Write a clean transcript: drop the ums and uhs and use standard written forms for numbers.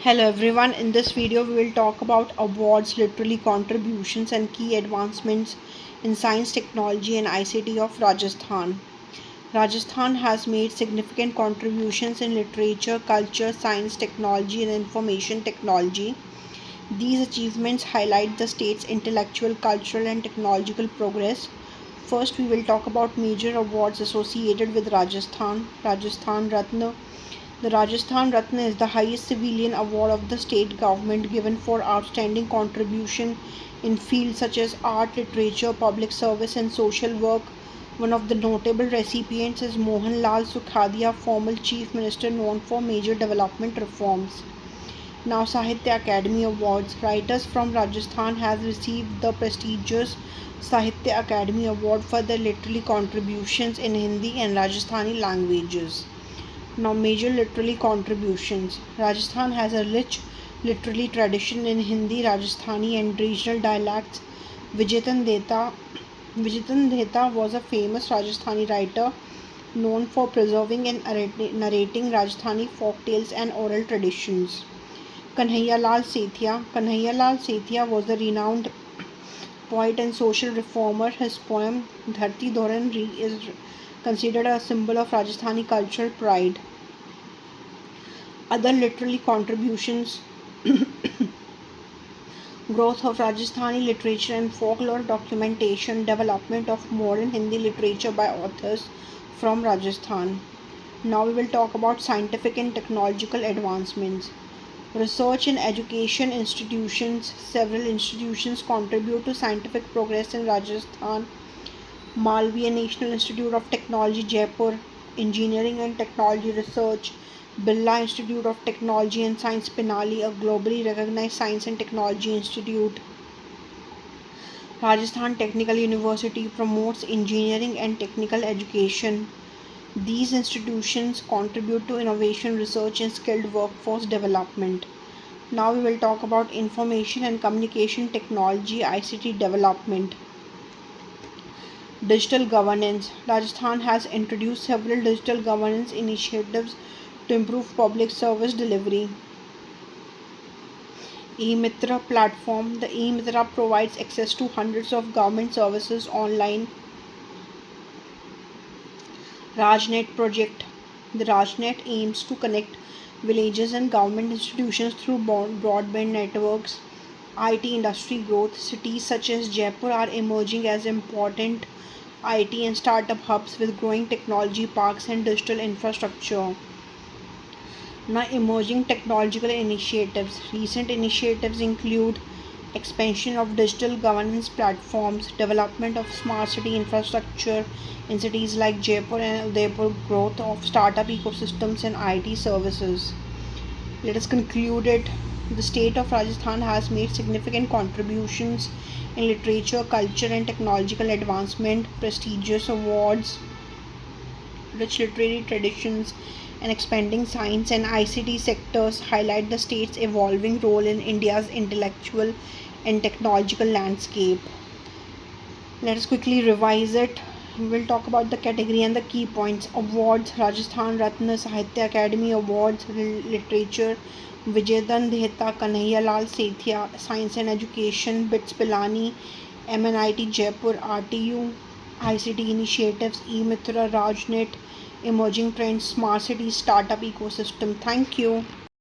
Hello everyone, in this video we will talk about awards, literally contributions and key advancements in science, technology and ICT of Rajasthan. Rajasthan has made significant contributions in literature, culture, science, technology and information technology. These achievements highlight the state's intellectual, cultural and technological progress. First, we will talk about major awards associated with Rajasthan. Rajasthan Ratna. The Rajasthan Ratna is the highest civilian award of the state government given for outstanding contribution in fields such as art, literature, public service, and social work. One of the notable recipients is Mohan Lal Sukhadia, former chief minister known for major development reforms. Now, Sahitya Academy Awards. Writers from Rajasthan have received the prestigious Sahitya Academy Award for their literary contributions in Hindi and Rajasthani languages. Now, major literary contributions. Rajasthan has a rich literary tradition in Hindi, Rajasthani, and regional dialects. Vijayatan Deta was a famous Rajasthani writer known for preserving and narrating Rajasthani folk tales and oral traditions. Kanhaiyalal Sethia. Kanhaiyalal Sethia was a renowned poet and social reformer. His poem Dharti Doran is considered a symbol of Rajasthani cultural pride. Other literary contributions: growth of Rajasthani literature and folklore, documentation, development of modern Hindi literature by authors from Rajasthan. Now we will talk about scientific and technological advancements. Research and education institutions. Several institutions contribute to scientific progress in Rajasthan. Malviya National Institute of Technology, Jaipur, Engineering and Technology Research. Birla Institute of Technology and Science, Pinali, a globally recognized science and technology institute. Rajasthan Technical University promotes engineering and technical education. These institutions contribute to innovation, research, and skilled workforce development. Now we will talk about information and communication technology (ICT) development. Digital governance. Rajasthan has introduced several digital governance initiatives to improve public service delivery. E-Mitra platform. The E-Mitra provides access to hundreds of government services online. Rajnet project. The Rajnet aims to connect villages and government institutions through broadband networks. IT industry growth. Cities such as Jaipur are emerging as important IT and startup hubs with growing technology parks and digital infrastructure. Now, emerging technological initiatives. Recent initiatives include expansion of digital governance platforms, development of smart city infrastructure in cities like Jaipur and Udaipur, growth of startup ecosystems and IT services. Let us conclude it. The state of Rajasthan has made significant contributions in literature, culture, and technological advancement. Prestigious awards, rich literary traditions, and expanding science and ICT sectors highlight the state's evolving role in India's intellectual and technological landscape. Let us quickly revise it. We will talk about the category and the key points. Awards: Rajasthan Ratna Sahitya Academy Awards, Literature Vijaydan Dheta Kanhaiyalal Sethia, Science and Education BITS Pilani, MNIT Jaipur, RTU, ICT initiatives E-Mitra, Rajnet, Emerging Trends, Smart Cities, Startup Ecosystem. Thank you.